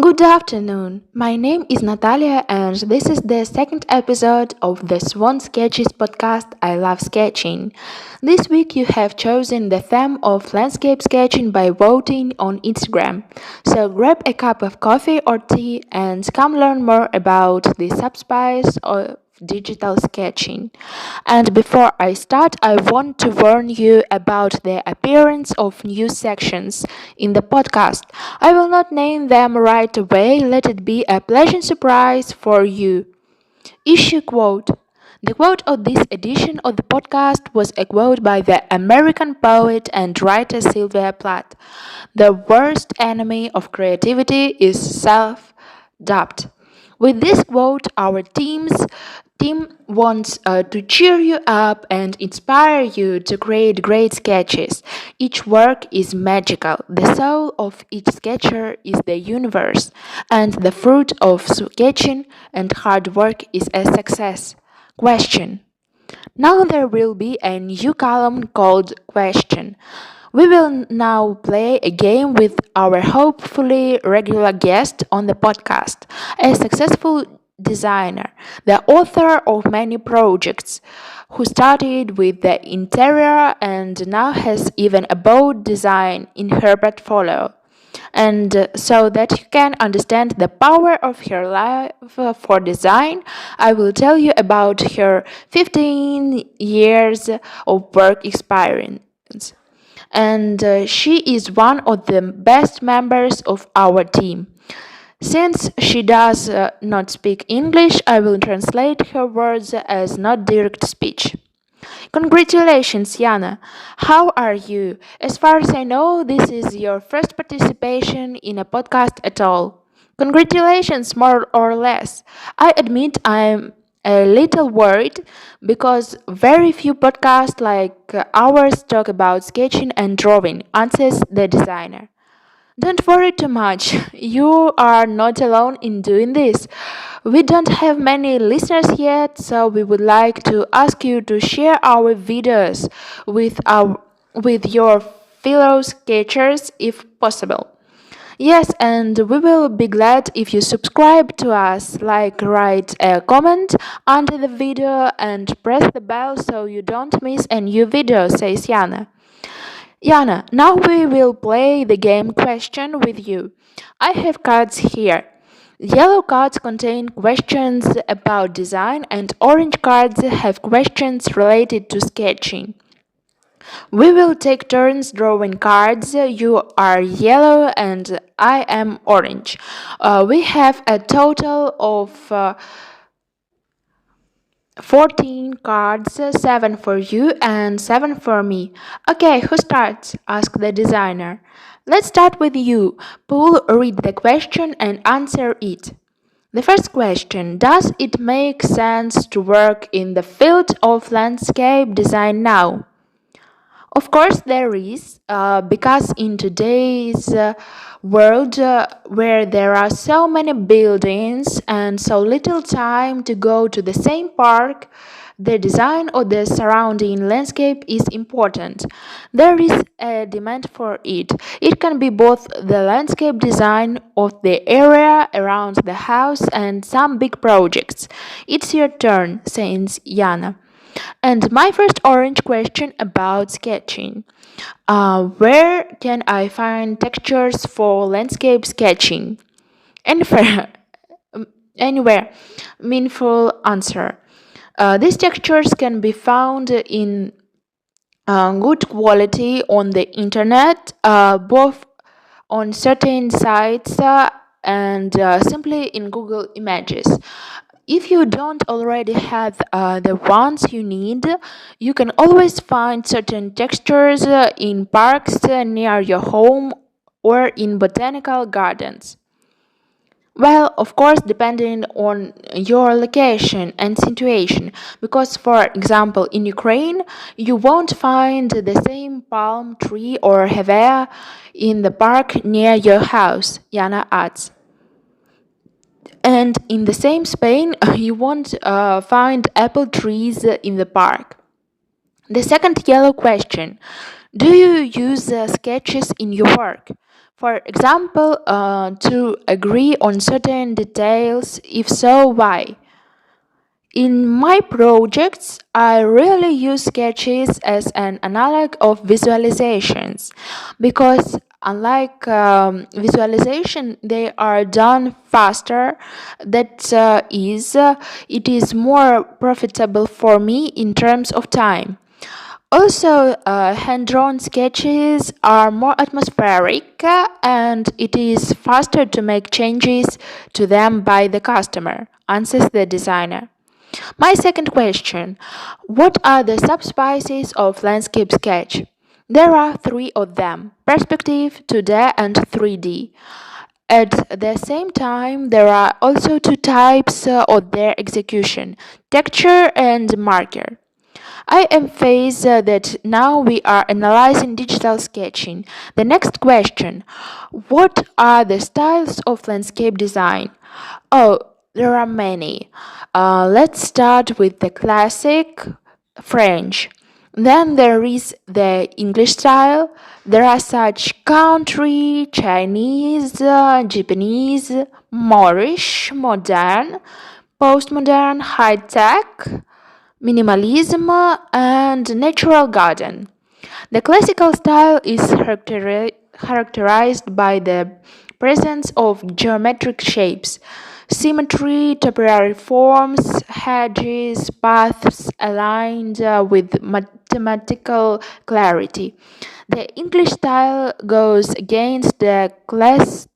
Good afternoon. My name is Natalia, and this is the second episode of the Swan Sketches podcast. I love sketching. This week, you have chosen the theme of landscape sketching by voting on Instagram. So grab a cup of coffee or tea and come learn more about the subtypes of digital sketching. And before I start, I want to warn you about the appearance of new sections in the podcast. I will not name them right away, let it be a pleasant surprise for you. Issue quote. The quote of this edition of the podcast was a quote by the American poet and writer Sylvia Plath. The worst enemy of creativity is self-doubt. With this quote, our team wants to cheer you up and inspire you to create great sketches. Each work is magical. The soul of each sketcher is the universe, and the fruit of sketching and hard work is a success. Question. Now there will be a new column called Question. We will now play a game with our hopefully regular guest on the podcast, a successful designer, the author of many projects, who started with the interior and now has even a boat design in her portfolio. And so that you can understand the power of her life for design, I will tell you about her 15 years of work experience. And she is one of the best members of our team. Since she does not speak English, I will translate her words as not direct speech. Congratulations, Yana. How are you? As far as I know, this is your first participation in a podcast at all. Congratulations, more or less. I admit I'm a little worried because very few podcasts like ours talk about sketching and drawing, answers the designer. Don't worry too much. You are not alone in doing this. We don't have many listeners yet, so we would like to ask you to share our videos with your fellow sketchers if possible. Yes, and we will be glad if you subscribe to us, like write a comment under the video and press the bell so you don't miss a new video, says Yana. Yana, now we will play the game question with you. I have cards here. Yellow cards contain questions about design and orange cards have questions related to sketching. We will take turns drawing cards. You are yellow and I am orange. We have a total of 14 cards, 7 for you and 7 for me. Okay, who starts? Asked the designer. Let's start with you. Paul, read the question and answer it. The first question, does it make sense to work in the field of landscape design now? Of course, there is, because in today's world where there are so many buildings and so little time to go to the same park, the design of the surrounding landscape is important. There is a demand for it. It can be both the landscape design of the area around the house and some big projects. It's your turn, says Yana. And my first orange question about sketching. Where can I find textures for landscape sketching? Anywhere. Anywhere. Meaningful answer. These textures can be found in good quality on the internet, both on certain sites and simply in Google Images. If you don't already have the ones you need, you can always find certain textures in parks near your home or in botanical gardens. Well, of course, depending on your location and situation, because for example, in Ukraine, you won't find the same palm tree or hevea in the park near your house, Yana adds. And in the same Spain, you won't find apple trees in the park. The second yellow question, do you use sketches in your work? For example, to agree on certain details, if so, why? In my projects, I really use sketches as an analog of visualizations because unlike visualization, they are done faster. It is more profitable for me in terms of time. Also, hand-drawn sketches are more atmospheric and it is faster to make changes to them by the customer, answers the designer. My second question: what are the subspecies of landscape sketch? There are 3 of them: perspective, 2D, and 3D. At the same time, there are also 2 types of their execution: texture and marker. I emphasize that now we are analyzing digital sketching. The next question: what are the styles of landscape design? Oh, there are many. Let's start with the classic French. Then there is the English style. There are such country, Chinese, Japanese, Moorish, modern, postmodern, high-tech, minimalism, and Naturgarden. The classical style is characterized by the presence of geometric shapes, symmetry, temporary forms, hedges, paths aligned with mathematical clarity. The English style goes against the classic.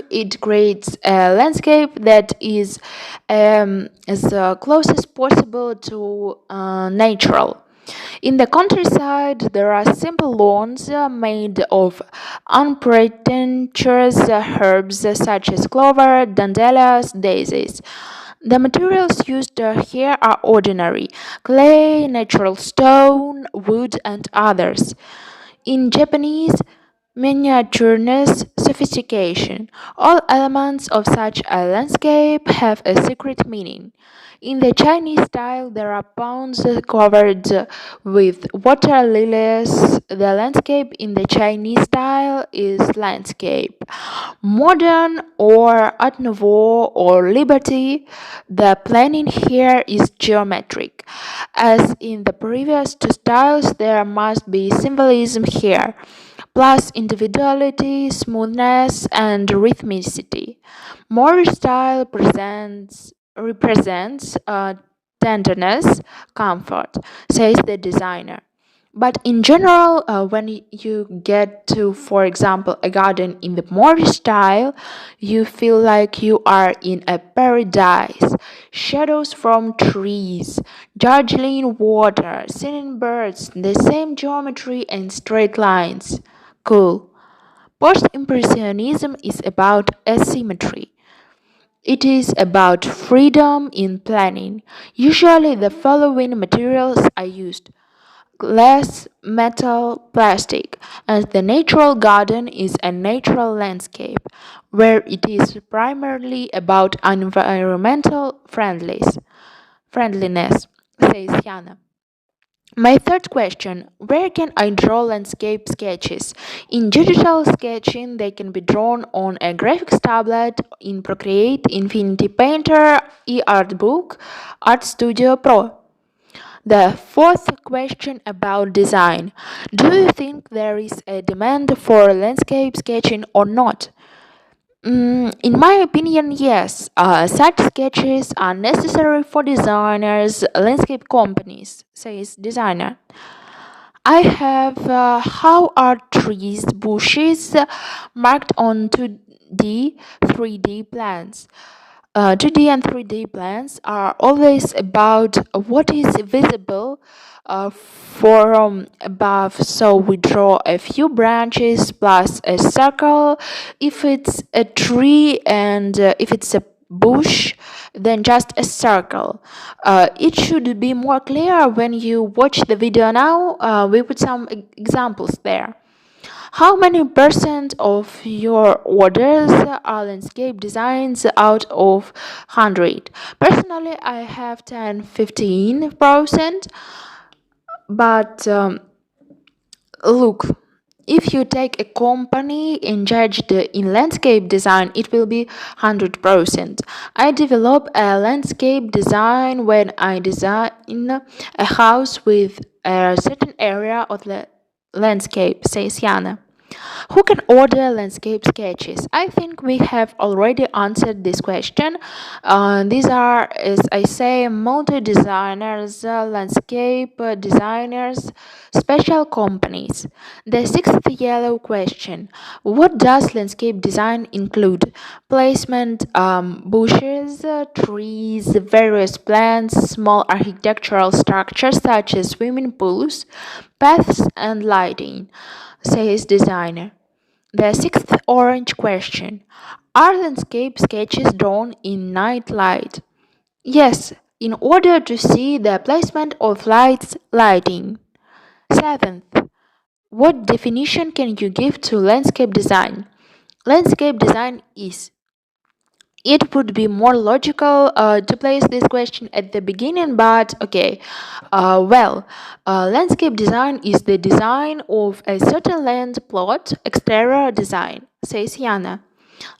It creates a landscape that is as close as possible to natural. In the countryside, there are simple lawns made of unpretentious herbs such as clover, dandelions, daisies. The materials used here are ordinary: clay, natural stone, wood, and others. In Japanese, miniatureness, sophistication. All elements of such a landscape have a secret meaning. In the Chinese style, there are ponds covered with water lilies. The landscape in the Chinese style is landscape. Modern or Art Nouveau or Liberty, the planning here is geometric. As in the previous 2 styles, there must be symbolism here, plus individuality, smoothness, and rhythmicity. Moorish style represents tenderness, comfort, says the designer. But in general, when you get to, for example, a garden in the Moorish style, you feel like you are in a paradise. Shadows from trees, darkling water, singing birds, the same geometry and straight lines. Cool. Post-Impressionism is about asymmetry. It is about freedom in planning. Usually the following materials are used: glass, metal, plastic, and the natural garden is a natural landscape where it is primarily about environmental friendliness, says Jana. My third question: where can I draw landscape sketches? In digital sketching, they can be drawn on a graphics tablet, in Procreate, Infinity Painter, eArtbook, Art Studio Pro. The fourth question about design: do you think there is a demand for landscape sketching or not? In my opinion, yes. Such sketches are necessary for designers, landscape companies, says designer. I have how are trees, bushes marked on 2D, 3D plans. 2D and 3D plans are always about what is visible from above, so we draw a few branches plus a circle if it's a tree, and if it's a bush, then just a circle. It should be more clear when you watch the video now. We put some examples there. How many percent of your orders are landscape designs out of 100? Personally, I have 10-15%, but look, If you take a company engaged in landscape design, it will be 100%. I develop a landscape design when I design a house with a certain area of the landscape, says Yana. Who can order landscape sketches? I think we have already answered this question. These are, as I say, multi-designers, landscape designers, special companies. The sixth yellow question. What does landscape design include? Placement, bushes, trees, various plants, small architectural structures such as swimming pools, paths, and lighting, says designer. The sixth orange question. Are landscape sketches drawn in night light? Yes, in order to see the placement of lighting. Seventh. What definition can you give to landscape design? Landscape design is. It would be more logical to place this question at the beginning, but okay. Landscape design is the design of a certain land plot, exterior design, says Yana.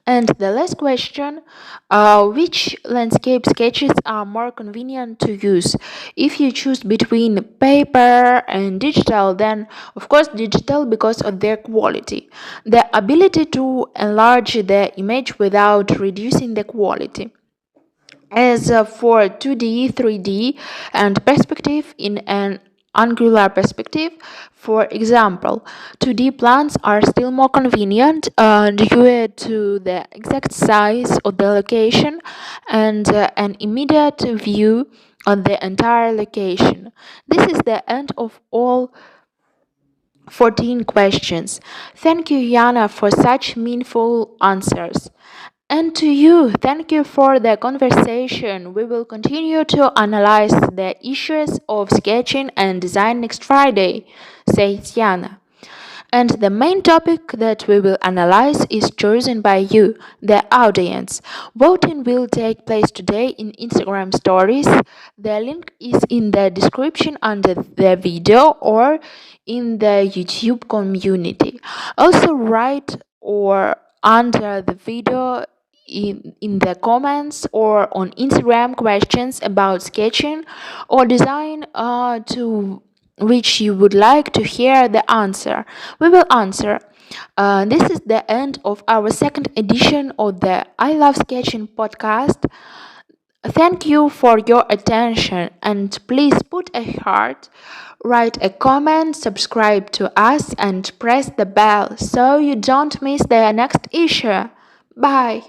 And the last question, which landscape sketches are more convenient to use? If you choose between paper and digital, then of course digital because of their quality. The ability to enlarge the image without reducing the quality. As for 2D, 3D, and perspective in an angular perspective, for example, 2D plans are still more convenient due to the exact size of the location and an immediate view of the entire location. This is the end of all 14 questions. Thank you, Yana, for such meaningful answers. And to you, thank you for the conversation. We will continue to analyze the issues of sketching and design next Friday, says Yana. And the main topic that we will analyze is chosen by you, the audience. Voting will take place today in Instagram stories. The link is in the description under the video or in the YouTube community. Also write or under the video in the comments or on Instagram questions about sketching or design to which you would like to hear the answer. We will answer. This is the end of our second edition of the I Love Sketching podcast. Thank you for your attention and please put a heart, write a comment, subscribe to us and press the bell so you don't miss the next issue. Bye.